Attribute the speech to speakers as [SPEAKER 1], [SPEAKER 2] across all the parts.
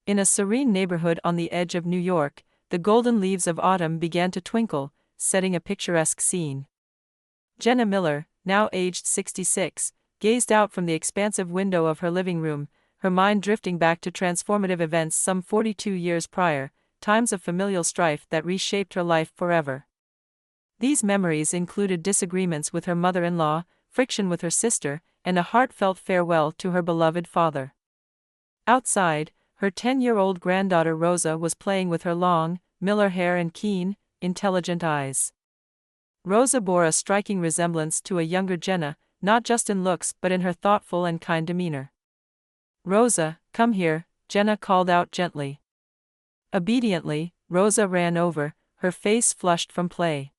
[SPEAKER 1] In a serene neighborhood on the edge of New York, the golden leaves of autumn began to twinkle, setting a picturesque scene. Jenna Miller, now aged 66, gazed out from the expansive window of her living room, her mind drifting back to transformative events some 42 years prior, times of familial strife that reshaped her life forever. These memories included disagreements with her mother-in-law, friction with her sister, and a heartfelt farewell to her beloved father. Outside, her 10-year-old granddaughter Rosa was playing with her long, Miller hair and keen, intelligent eyes. Rosa bore a striking resemblance to a younger Jenna, not just in looks but in her thoughtful and kind demeanor. "Rosa, come here," Jenna called out gently. Obediently, Rosa ran over, her face flushed from play.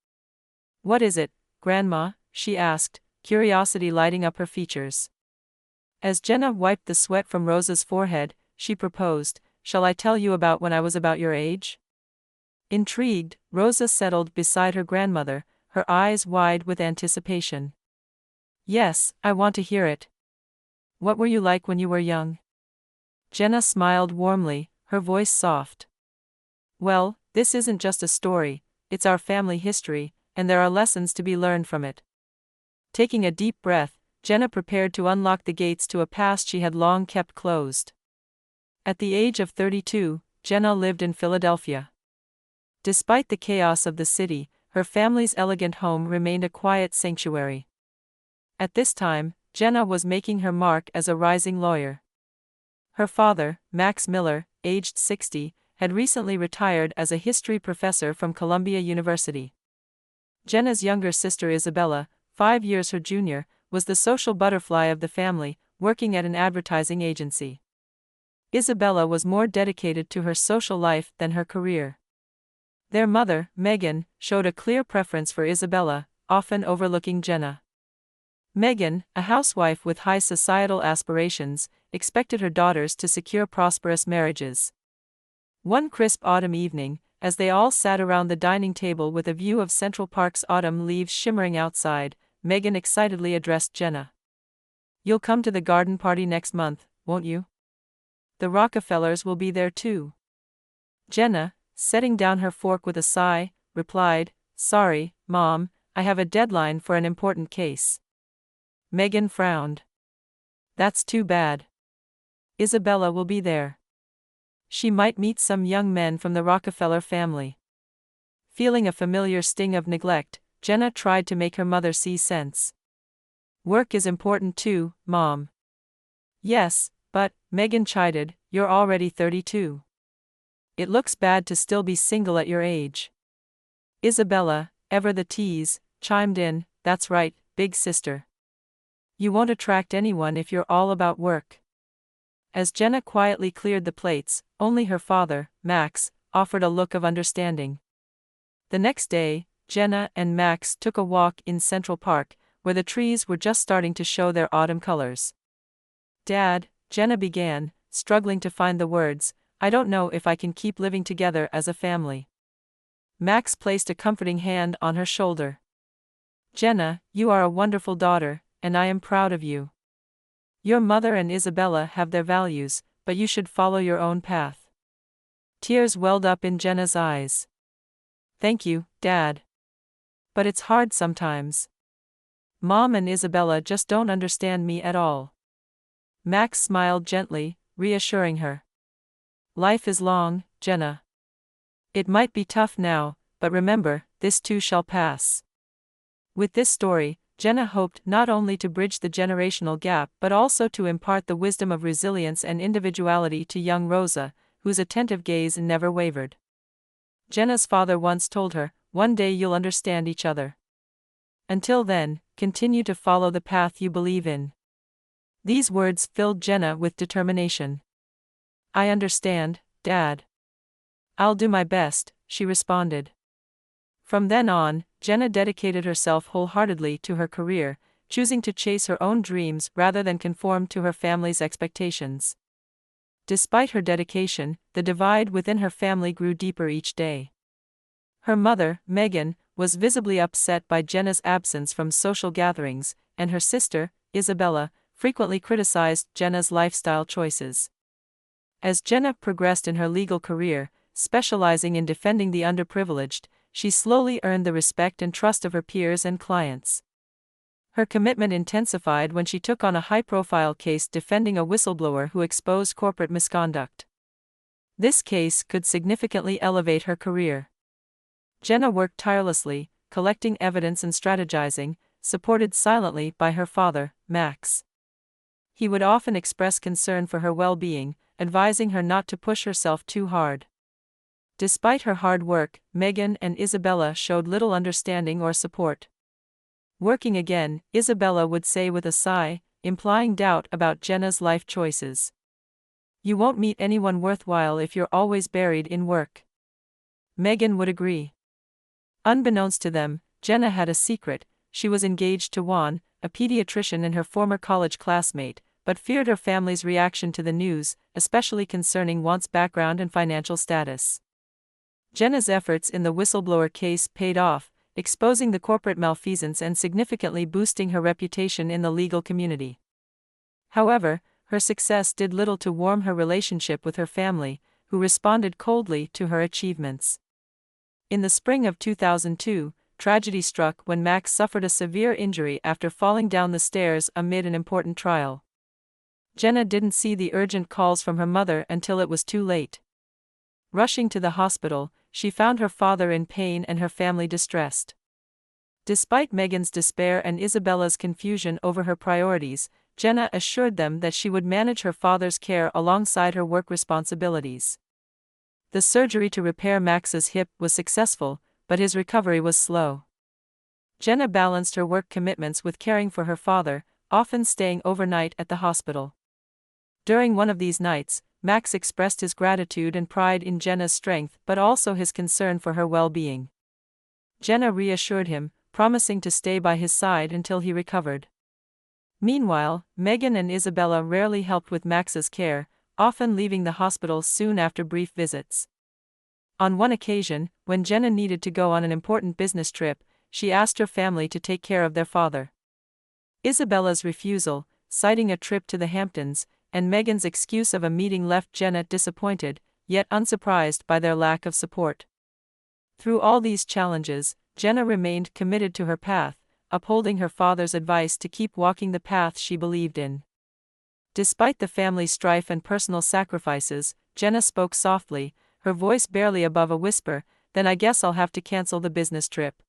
[SPEAKER 1] "What is it, Grandma?" she asked, curiosity lighting up her features. As Jenna wiped the sweat from Rosa's forehead, she proposed, "Shall I tell you about when I was about your age?" Intrigued, Rosa settled beside her grandmother, her eyes wide with anticipation. "Yes, I want to hear it. What were you like when you were young?" Jenna smiled warmly, her voice soft. "Well, this isn't just a story, it's our family history, and there are lessons to be learned from it." Taking a deep breath, Jenna prepared to unlock the gates to a past she had long kept closed. At the age of 32, Jenna lived in Philadelphia. Despite the chaos of the city, her family's elegant home remained a quiet sanctuary. At this time, Jenna was making her mark as a rising lawyer. Her father, Max Miller, aged 60, had recently retired as a history professor from Columbia University. Jenna's younger sister Isabella, 5 years her junior, was the social butterfly of the family, working at an advertising agency. Isabella was more dedicated to her social life than her career. Their mother, Megan, showed a clear preference for Isabella, often overlooking Jenna. Megan, a housewife with high societal aspirations, expected her daughters to secure prosperous marriages. One crisp autumn evening, as they all sat around the dining table with a view of Central Park's autumn leaves shimmering outside, Megan excitedly addressed Jenna. "You'll come to the garden party next month, won't you? The Rockefellers will be there too." Jenna, setting down her fork with a sigh, replied, "Sorry, Mom, I have a deadline for an important case." Megan frowned. "That's too bad. Isabella will be there. She might meet some young men from the Rockefeller family." Feeling a familiar sting of neglect, Jenna tried to make her mother see sense. "Work is important too, Mom." "Yes, but," Megan chided, "you're already 32. It looks bad to still be single at your age." Isabella, ever the tease, chimed in, "That's right, big sister. You won't attract anyone if you're all about work." As Jenna quietly cleared the plates, only her father, Max, offered a look of understanding. The next day, Jenna and Max took a walk in Central Park, where the trees were just starting to show their autumn colors. "Dad," Jenna began, struggling to find the words, "I don't know if I can keep living together as a family." Max placed a comforting hand on her shoulder. "Jenna, you are a wonderful daughter, and I am proud of you. Your mother and Isabella have their values, but you should follow your own path." Tears welled up in Jenna's eyes. "Thank you, Dad. But it's hard sometimes. Mom and Isabella just don't understand me at all." Max smiled gently, reassuring her. "Life is long, Jenna. It might be tough now, but remember, this too shall pass." With this story, Jenna hoped not only to bridge the generational gap but also to impart the wisdom of resilience and individuality to young Rosa, whose attentive gaze never wavered. Jenna's father once told her, "One day you'll understand each other. Until then, continue to follow the path you believe in." These words filled Jenna with determination. "I understand, Dad. I'll do my best," she responded. From then on, Jenna dedicated herself wholeheartedly to her career, choosing to chase her own dreams rather than conform to her family's expectations. Despite her dedication, the divide within her family grew deeper each day. Her mother, Megan, was visibly upset by Jenna's absence from social gatherings, and her sister, Isabella, frequently criticized Jenna's lifestyle choices. As Jenna progressed in her legal career, specializing in defending the underprivileged, she slowly earned the respect and trust of her peers and clients. Her commitment intensified when she took on a high-profile case defending a whistleblower who exposed corporate misconduct. This case could significantly elevate her career. Jenna worked tirelessly, collecting evidence and strategizing, supported silently by her father, Max. He would often express concern for her well-being, advising her not to push herself too hard. Despite her hard work, Megan and Isabella showed little understanding or support. Working again, Isabella would say with a sigh, implying doubt about Jenna's life choices. "You won't meet anyone worthwhile if you're always buried in work." Megan would agree. Unbeknownst to them, Jenna had a secret. She was engaged to Juan, a pediatrician and her former college classmate, but feared her family's reaction to the news, especially concerning Juan's background and financial status. Jenna's efforts in the whistleblower case paid off, exposing the corporate malfeasance and significantly boosting her reputation in the legal community. However, her success did little to warm her relationship with her family, who responded coldly to her achievements. In the spring of 2002, tragedy struck when Max suffered a severe injury after falling down the stairs amid an important trial. Jenna didn't see the urgent calls from her mother until it was too late. Rushing to the hospital, she found her father in pain and her family distressed. Despite Megan's despair and Isabella's confusion over her priorities, Jenna assured them that she would manage her father's care alongside her work responsibilities. The surgery to repair Max's hip was successful, but his recovery was slow. Jenna balanced her work commitments with caring for her father, often staying overnight at the hospital. During one of these nights, Max expressed his gratitude and pride in Jenna's strength but also his concern for her well-being. Jenna reassured him, promising to stay by his side until he recovered. Meanwhile, Megan and Isabella rarely helped with Max's care, often leaving the hospital soon after brief visits. On one occasion, when Jenna needed to go on an important business trip, she asked her family to take care of their father. Isabella's refusal, citing a trip to the Hamptons, and Megan's excuse of a meeting left Jenna disappointed, yet unsurprised by their lack of support. Through all these challenges, Jenna remained committed to her path, upholding her father's advice to keep walking the path she believed in. Despite the family strife and personal sacrifices, Jenna spoke softly, her voice barely above a whisper, "Then I guess I'll have to cancel the business trip."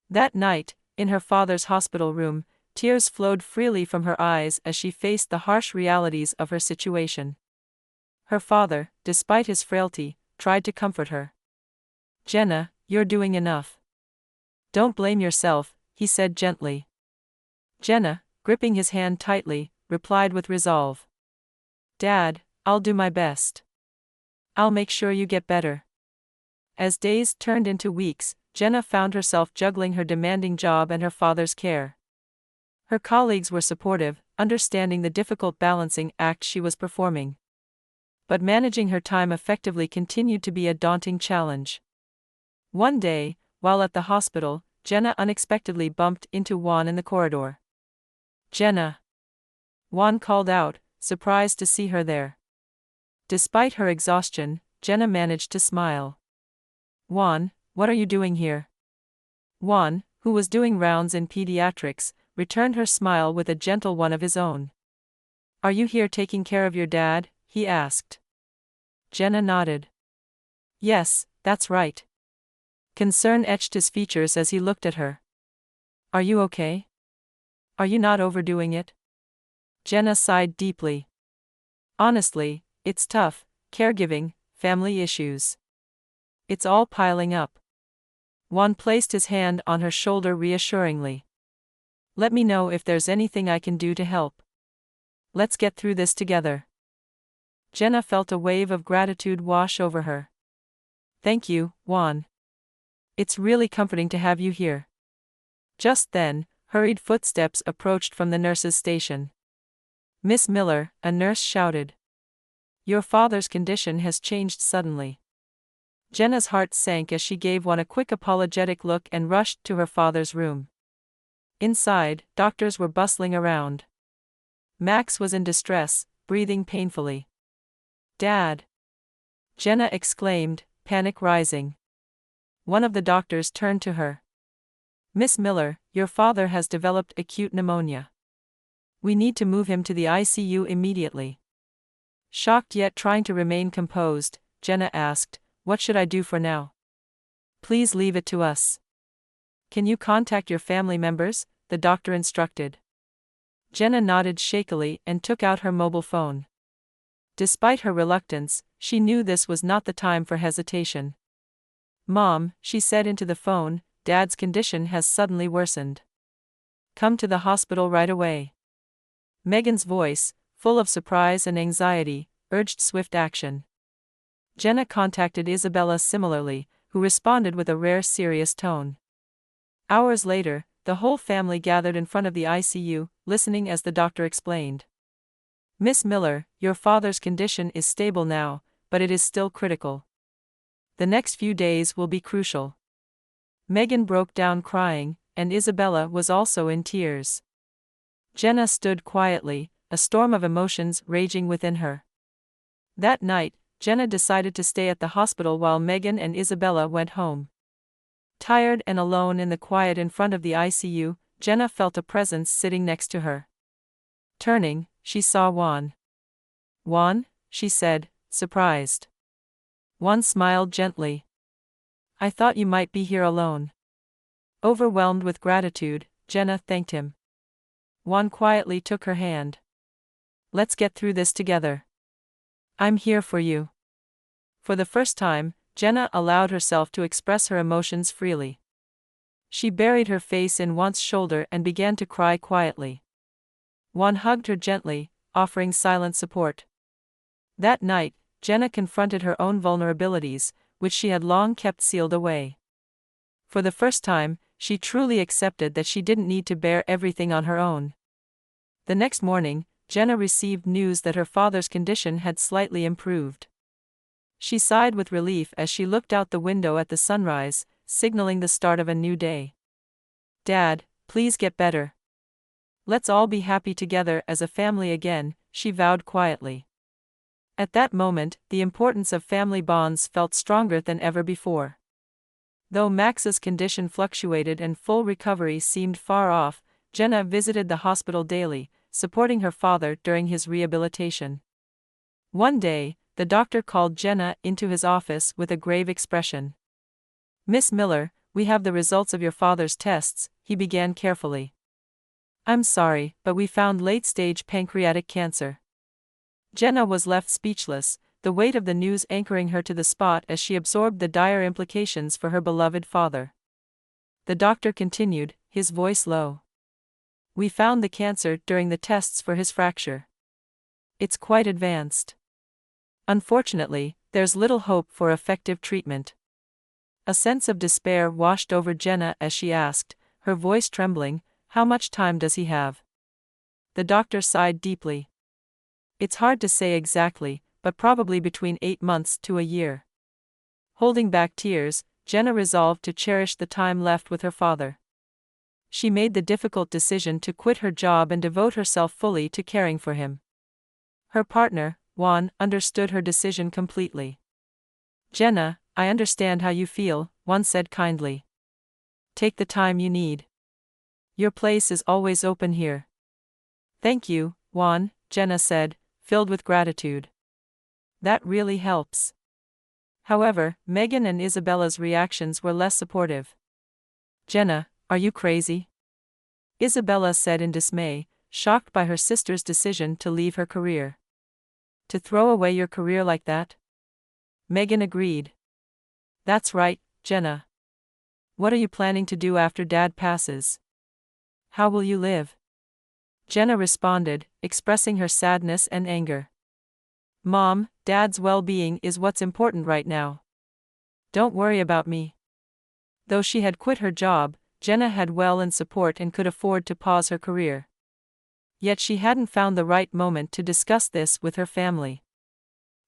[SPEAKER 1] That night, in her father's hospital room, tears flowed freely from her eyes as she faced the harsh realities of her situation. Her father, despite his frailty, tried to comfort her. "Jenna, you're doing enough. Don't blame yourself," he said gently. Jenna, gripping his hand tightly, replied with resolve. "Dad, I'll do my best. I'll make sure you get better." As days turned into weeks, Jenna found herself juggling her demanding job and her father's care. Her colleagues were supportive, understanding the difficult balancing act she was performing. But managing her time effectively continued to be a daunting challenge. One day, while at the hospital, Jenna unexpectedly bumped into Juan in the corridor. "Jenna!" Juan called out, surprised to see her there. Despite her exhaustion, Jenna managed to smile. "Juan, what are you doing here?" Juan, who was doing rounds in pediatrics, returned her smile with a gentle one of his own. "Are you here taking care of your dad?" he asked. Jenna nodded. "Yes, that's right." Concern etched his features as he looked at her. "Are you okay? Are you not overdoing it?" Jenna sighed deeply. "Honestly, it's tough, caregiving, family issues. It's all piling up." Juan placed his hand on her shoulder reassuringly. "Let me know if there's anything I can do to help. Let's get through this together." Jenna felt a wave of gratitude wash over her. "Thank you, Juan. It's really comforting to have you here." Just then, hurried footsteps approached from the nurse's station. "Miss Miller," a nurse shouted. "Your father's condition has changed suddenly." Jenna's heart sank as she gave Juan a quick apologetic look and rushed to her father's room. Inside, doctors were bustling around. Max was in distress, breathing painfully. Dad! Jenna exclaimed, panic rising. One of the doctors turned to her. Miss Miller, your father has developed acute pneumonia. We need to move him to the ICU immediately. Shocked yet trying to remain composed, Jenna asked, what should I do for now? Please leave it to us. Can you contact your family members? The doctor instructed. Jenna nodded shakily and took out her mobile phone. Despite her reluctance, she knew this was not the time for hesitation. Mom, she said into the phone, Dad's condition has suddenly worsened. Come to the hospital right away. Megan's voice, full of surprise and anxiety, urged swift action. Jenna contacted Isabella similarly, who responded with a rare serious tone. Hours later, the whole family gathered in front of the ICU, listening as the doctor explained. Miss Miller, your father's condition is stable now, but it is still critical. The next few days will be crucial. Megan broke down crying, and Isabella was also in tears. Jenna stood quietly, a storm of emotions raging within her. That night, Jenna decided to stay at the hospital while Megan and Isabella went home. Tired and alone in the quiet in front of the ICU, Jenna felt a presence sitting next to her. Turning, she saw Juan. Juan, she said, surprised. Juan smiled gently. I thought you might be here alone. Overwhelmed with gratitude, Jenna thanked him. Juan quietly took her hand. Let's get through this together. I'm here for you. For the first time, Jenna allowed herself to express her emotions freely. She buried her face in Juan's shoulder and began to cry quietly. Juan hugged her gently, offering silent support. That night, Jenna confronted her own vulnerabilities, which she had long kept sealed away. For the first time, she truly accepted that she didn't need to bear everything on her own. The next morning, Jenna received news that her father's condition had slightly improved. She sighed with relief as she looked out the window at the sunrise, signaling the start of a new day. Dad, please get better. Let's all be happy together as a family again, she vowed quietly. At that moment, the importance of family bonds felt stronger than ever before. Though Max's condition fluctuated and full recovery seemed far off, Jenna visited the hospital daily, supporting her father during his rehabilitation. One day, the doctor called Jenna into his office with a grave expression. Miss Miller, we have the results of your father's tests, he began carefully. I'm sorry, but we found late-stage pancreatic cancer. Jenna was left speechless, the weight of the news anchoring her to the spot as she absorbed the dire implications for her beloved father. The doctor continued, his voice low. We found the cancer during the tests for his fracture. It's quite advanced. Unfortunately, there's little hope for effective treatment. A sense of despair washed over Jenna as she asked, her voice trembling, how much time does he have? The doctor sighed deeply. It's hard to say exactly, but probably between 8 months to a year. Holding back tears, Jenna resolved to cherish the time left with her father. She made the difficult decision to quit her job and devote herself fully to caring for him. Her partner, Juan, understood her decision completely. Jenna, I understand how you feel, Juan said kindly. Take the time you need. Your place is always open here. Thank you, Juan, Jenna said, filled with gratitude. That really helps. However, Megan and Isabella's reactions were less supportive. Jenna, are you crazy? Isabella said in dismay, shocked by her sister's decision to leave her career. To throw away your career like that? Megan agreed. That's right, Jenna. What are you planning to do after Dad passes? How will you live? Jenna responded, expressing her sadness and anger. Mom, Dad's well-being is what's important right now. Don't worry about me. Though she had quit her job, Jenna had well-earned support and could afford to pause her career. Yet she hadn't found the right moment to discuss this with her family.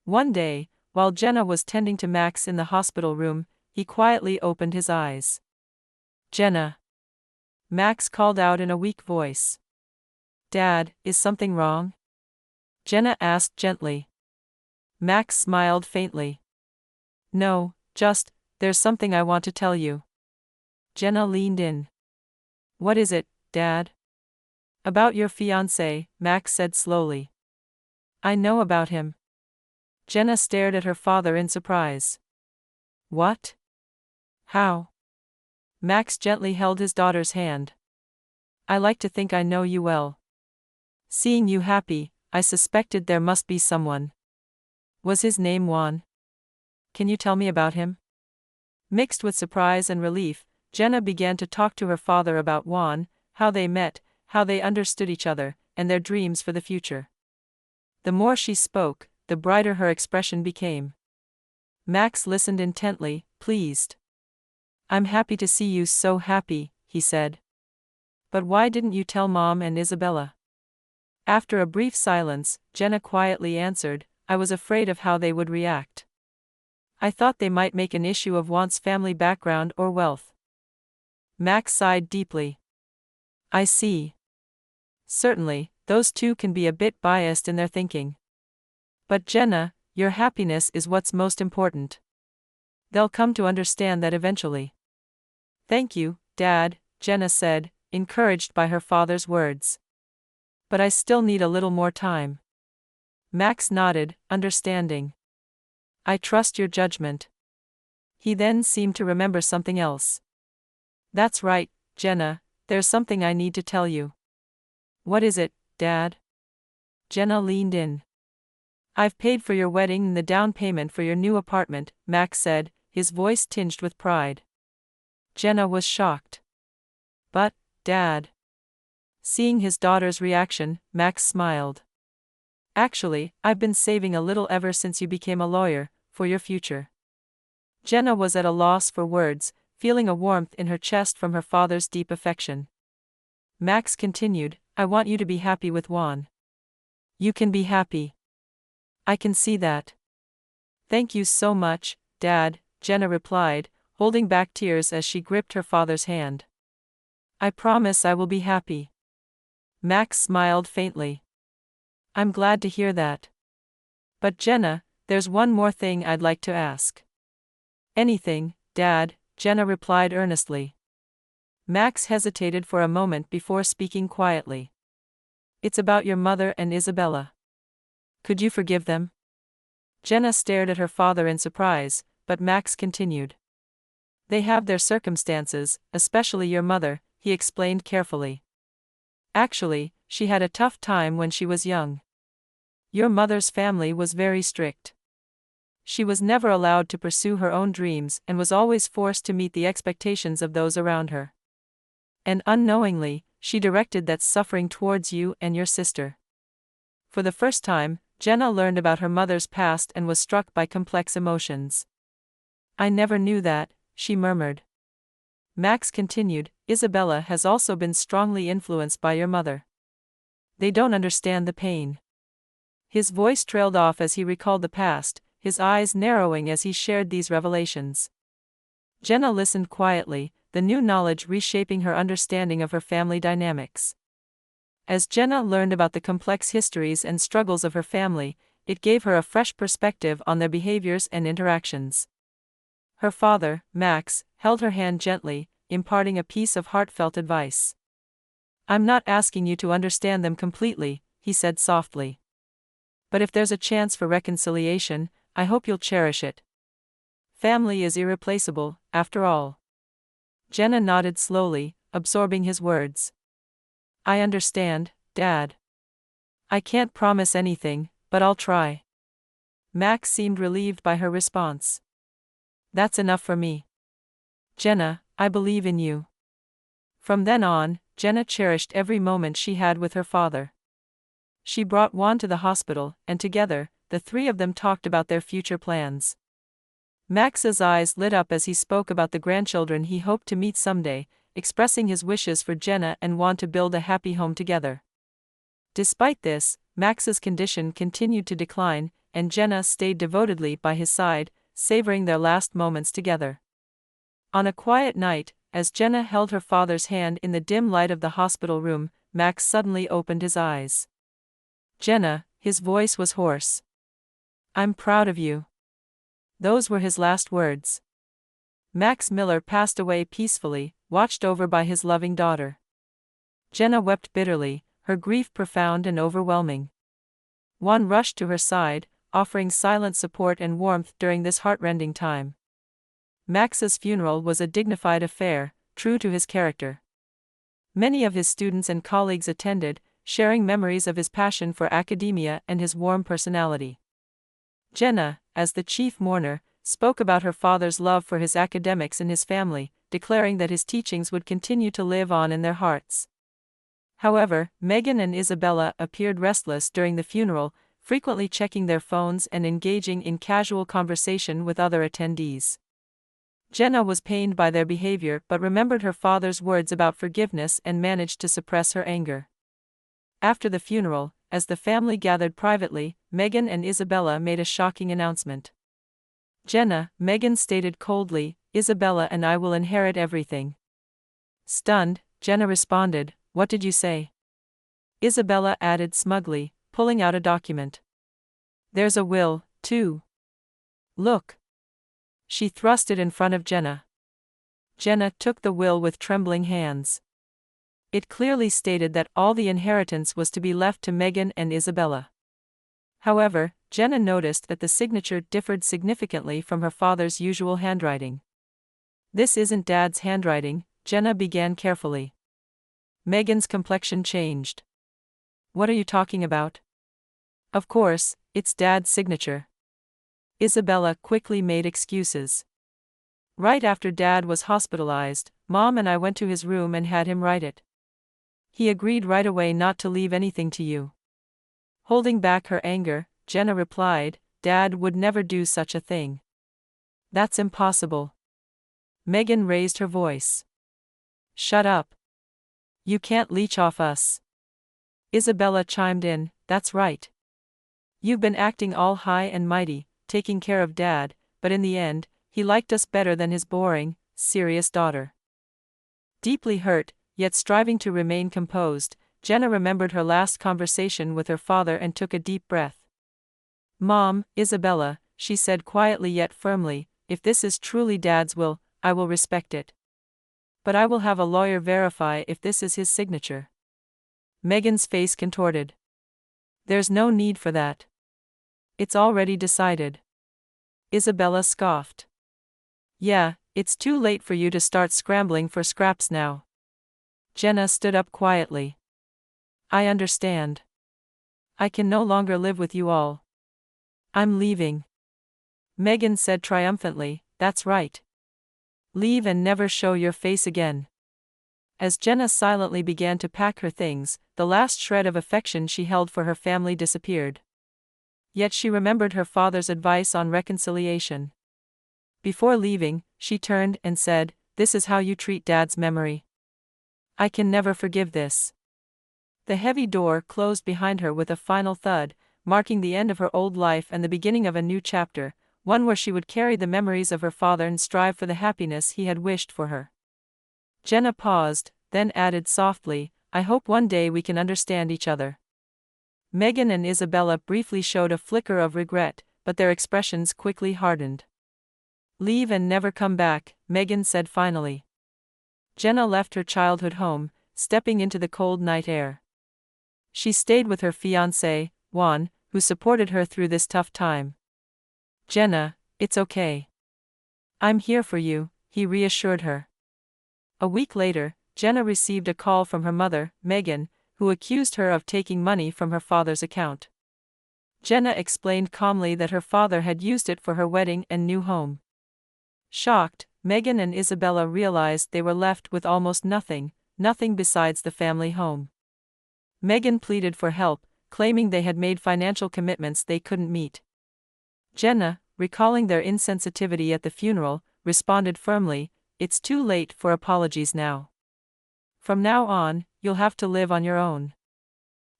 [SPEAKER 1] One day, while Jenna was tending to Max in the hospital room, he quietly opened his eyes. Jenna. Max called out in a weak voice. Dad, is something wrong? Jenna asked gently. Max smiled faintly. No, there's something I want to tell you. Jenna leaned in. What is it, Dad? About your fiancé, Max said slowly. I know about him. Jenna stared at her father in surprise. What? How? Max gently held his daughter's hand. I like to think I know you well. Seeing you happy, I suspected there must be someone. Was his name Juan? Can you tell me about him? Mixed with surprise and relief, Jenna began to talk to her father about Juan, how they met, how they understood each other, and their dreams for the future. The more she spoke, the brighter her expression became. Max listened intently, pleased. I'm happy to see you so happy, he said. But why didn't you tell Mom and Isabella? After a brief silence, Jenna quietly answered, I was afraid of how they would react. I thought they might make an issue of Juan's family background or wealth. Max sighed deeply. I see. Certainly, those two can be a bit biased in their thinking. But Jenna, your happiness is what's most important. They'll come to understand that eventually. Thank you, Dad, Jenna said, encouraged by her father's words. But I still need a little more time. Max nodded, understanding. I trust your judgment. He then seemed to remember something else. That's right, Jenna, there's something I need to tell you. What is it, Dad? Jenna leaned in. I've paid for your wedding and the down payment for your new apartment, Max said, his voice tinged with pride. Jenna was shocked. But, Dad. Seeing his daughter's reaction, Max smiled. Actually, I've been saving a little ever since you became a lawyer, for your future. Jenna was at a loss for words, feeling a warmth in her chest from her father's deep affection. Max continued, I want you to be happy with Juan. You can be happy. I can see that. Thank you so much, Dad, Jenna replied, holding back tears as she gripped her father's hand. I promise I will be happy. Max smiled faintly. I'm glad to hear that. But Jenna, there's one more thing I'd like to ask. Anything, Dad, Jenna replied earnestly. Max hesitated for a moment before speaking quietly. It's about your mother and Isabella. Could you forgive them? Jenna stared at her father in surprise, but Max continued. They have their circumstances, especially your mother, he explained carefully. Actually, she had a tough time when she was young. Your mother's family was very strict. She was never allowed to pursue her own dreams and was always forced to meet the expectations of those around her. And unknowingly, she directed that suffering towards you and your sister. For the first time, Jenna learned about her mother's past and was struck by complex emotions. I never knew that, she murmured. Max continued, Isabella has also been strongly influenced by your mother. They don't understand the pain. His voice trailed off as he recalled the past, his eyes narrowing as he shared these revelations. Jenna listened quietly, the new knowledge reshaping her understanding of her family dynamics. As Jenna learned about the complex histories and struggles of her family, it gave her a fresh perspective on their behaviors and interactions. Her father, Max, held her hand gently, imparting a piece of heartfelt advice. I'm not asking you to understand them completely, he said softly. But if there's a chance for reconciliation, I hope you'll cherish it. Family is irreplaceable, after all. Jenna nodded slowly, absorbing his words. I understand, Dad. I can't promise anything, but I'll try. Max seemed relieved by her response. That's enough for me. Jenna, I believe in you. From then on, Jenna cherished every moment she had with her father. She brought Juan to the hospital, and together, the three of them talked about their future plans. Max's eyes lit up as he spoke about the grandchildren he hoped to meet someday, expressing his wishes for Jenna and Juan to build a happy home together. Despite this, Max's condition continued to decline, and Jenna stayed devotedly by his side, savoring their last moments together. On a quiet night, as Jenna held her father's hand in the dim light of the hospital room, Max suddenly opened his eyes. Jenna, his voice was hoarse. I'm proud of you. Those were his last words. Max Miller passed away peacefully, watched over by his loving daughter. Jenna wept bitterly, her grief profound and overwhelming. Juan rushed to her side, offering silent support and warmth during this heartrending time. Max's funeral was a dignified affair, true to his character. Many of his students and colleagues attended, sharing memories of his passion for academia and his warm personality. Jenna, as the chief mourner, spoke about her father's love for his academics and his family, declaring that his teachings would continue to live on in their hearts. However, Megan and Isabella appeared restless during the funeral, frequently checking their phones and engaging in casual conversation with other attendees. Jenna was pained by their behavior but remembered her father's words about forgiveness and managed to suppress her anger. After the funeral, as the family gathered privately, Megan and Isabella made a shocking announcement. Jenna, Megan stated coldly, "Isabella and I will inherit everything." Stunned, Jenna responded, "What did you say?" Isabella added smugly, pulling out a document. "There's a will, too. Look." She thrust it in front of Jenna. Jenna took the will with trembling hands. It clearly stated that all the inheritance was to be left to Megan and Isabella. However, Jenna noticed that the signature differed significantly from her father's usual handwriting. "This isn't Dad's handwriting," Jenna began carefully. Megan's complexion changed. "What are you talking about?" "Of course, it's Dad's signature." Isabella quickly made excuses. "Right after Dad was hospitalized, Mom and I went to his room and had him write it. He agreed right away not to leave anything to you." Holding back her anger, Jenna replied, "Dad would never do such a thing. That's impossible." Megan raised her voice. "Shut up. You can't leech off us." Isabella chimed in, "That's right. You've been acting all high and mighty, taking care of Dad, but in the end, he liked us better than his boring, serious daughter." Deeply hurt, yet striving to remain composed, Jenna remembered her last conversation with her father and took a deep breath. "Mom, Isabella," she said quietly yet firmly, "if this is truly Dad's will, I will respect it. But I will have a lawyer verify if this is his signature." Megan's face contorted. "There's no need for that. It's already decided." Isabella scoffed. "Yeah, it's too late for you to start scrambling for scraps now." Jenna stood up quietly. "I understand. I can no longer live with you all. I'm leaving." Megan said triumphantly, "That's right. Leave and never show your face again." As Jenna silently began to pack her things, the last shred of affection she held for her family disappeared. Yet she remembered her father's advice on reconciliation. Before leaving, she turned and said, "This is how you treat Dad's memory. I can never forgive this." The heavy door closed behind her with a final thud, marking the end of her old life and the beginning of a new chapter, one where she would carry the memories of her father and strive for the happiness he had wished for her. Jenna paused, then added softly, "I hope one day we can understand each other." Megan and Isabella briefly showed a flicker of regret, but their expressions quickly hardened. "Leave and never come back," Megan said finally. Jenna left her childhood home, stepping into the cold night air. She stayed with her fiancé, Juan, who supported her through this tough time. "Jenna, it's okay. I'm here for you," he reassured her. A week later, Jenna received a call from her mother, Megan, who accused her of taking money from her father's account. Jenna explained calmly that her father had used it for her wedding and new home. Shocked, Megan and Isabella realized they were left with almost nothing besides the family home. Megan pleaded for help, claiming they had made financial commitments they couldn't meet. Jenna, recalling their insensitivity at the funeral, responded firmly, "It's too late for apologies now. From now on, you'll have to live on your own."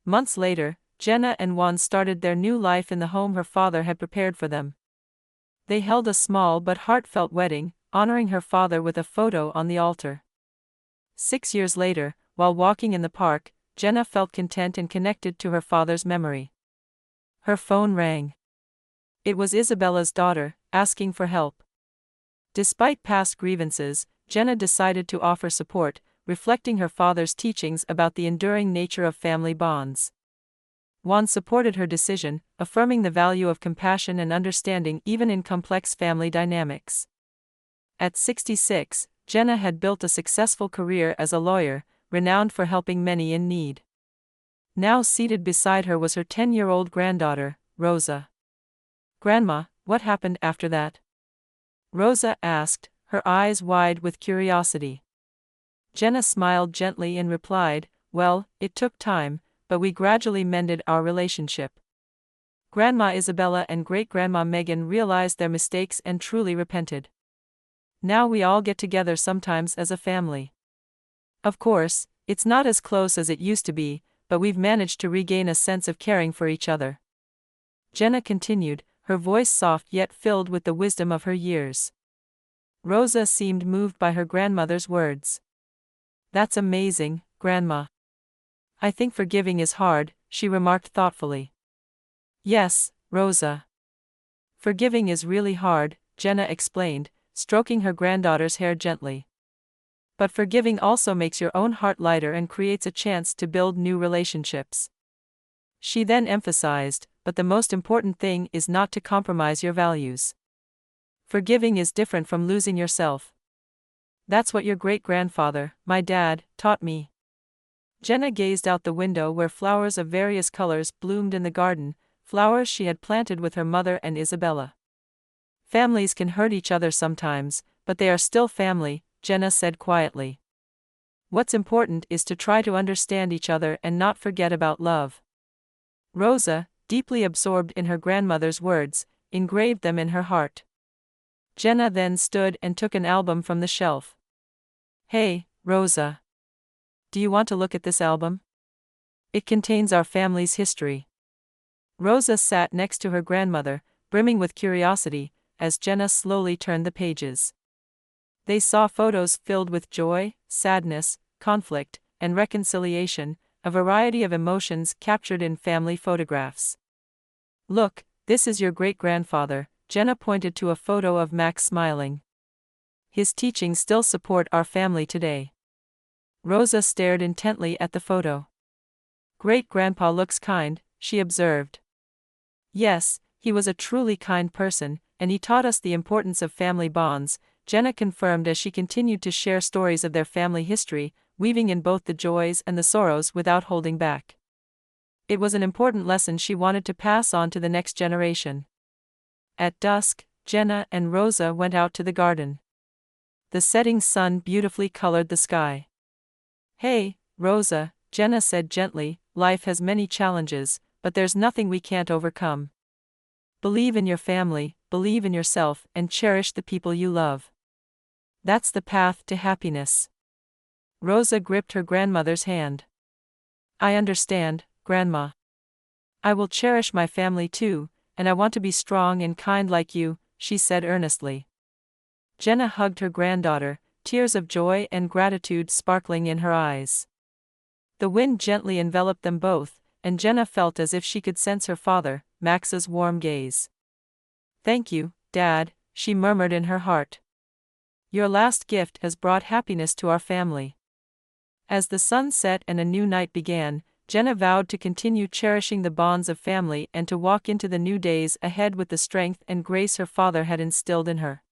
[SPEAKER 1] Months later, Jenna and Juan started their new life in the home her father had prepared for them. They held a small but heartfelt wedding, honoring her father with a photo on the altar. 6 years later, while walking in the park, Jenna felt content and connected to her father's memory. Her phone rang. It was Isabella's daughter, asking for help. Despite past grievances, Jenna decided to offer support, reflecting her father's teachings about the enduring nature of family bonds. Juan supported her decision, affirming the value of compassion and understanding even in complex family dynamics. At 66, Jenna had built a successful career as a lawyer, renowned for helping many in need. Now seated beside her was her 10-year-old granddaughter, Rosa. "Grandma, what happened after that?" Rosa asked, her eyes wide with curiosity. Jenna smiled gently and replied, "Well, it took time, but we gradually mended our relationship. Grandma Isabella and great-grandma Megan realized their mistakes and truly repented. Now we all get together sometimes as a family. Of course, it's not as close as it used to be, but we've managed to regain a sense of caring for each other." Jenna continued, her voice soft yet filled with the wisdom of her years. Rosa seemed moved by her grandmother's words. "That's amazing, Grandma. I think forgiving is hard," she remarked thoughtfully. "Yes, Rosa. Forgiving is really hard," Jenna explained, stroking her granddaughter's hair gently. "But forgiving also makes your own heart lighter and creates a chance to build new relationships." She then emphasized, "But the most important thing is not to compromise your values. Forgiving is different from losing yourself. That's what your great-grandfather, my dad, taught me." Jenna gazed out the window where flowers of various colors bloomed in the garden, flowers she had planted with her mother and Isabella. "Families can hurt each other sometimes, but they are still family," Jenna said quietly. "What's important is to try to understand each other and not forget about love." Rosa, deeply absorbed in her grandmother's words, engraved them in her heart. Jenna then stood and took an album from the shelf. "Hey, Rosa. Do you want to look at this album? It contains our family's history." Rosa sat next to her grandmother, brimming with curiosity, as Jenna slowly turned the pages. They saw photos filled with joy, sadness, conflict, and reconciliation, a variety of emotions captured in family photographs. "Look, this is your great-grandfather," Jenna pointed to a photo of Max smiling. "His teachings still support our family today." Rosa stared intently at the photo. "Great-grandpa looks kind," she observed. "Yes, he was a truly kind person, and he taught us the importance of family bonds," Jenna confirmed as she continued to share stories of their family history, weaving in both the joys and the sorrows without holding back. It was an important lesson she wanted to pass on to the next generation. At dusk, Jenna and Rosa went out to the garden. The setting sun beautifully colored the sky. "Hey, Rosa," Jenna said gently, "life has many challenges, but there's nothing we can't overcome. Believe in your family, believe in yourself, and cherish the people you love. That's the path to happiness." Rosa gripped her grandmother's hand. "I understand, Grandma. I will cherish my family too, and I want to be strong and kind like you," she said earnestly. Jenna hugged her granddaughter, tears of joy and gratitude sparkling in her eyes. The wind gently enveloped them both, and Jenna felt as if she could sense her father, Max's warm gaze. "Thank you, Dad," she murmured in her heart. "Your last gift has brought happiness to our family." As the sun set and a new night began, Jenna vowed to continue cherishing the bonds of family and to walk into the new days ahead with the strength and grace her father had instilled in her.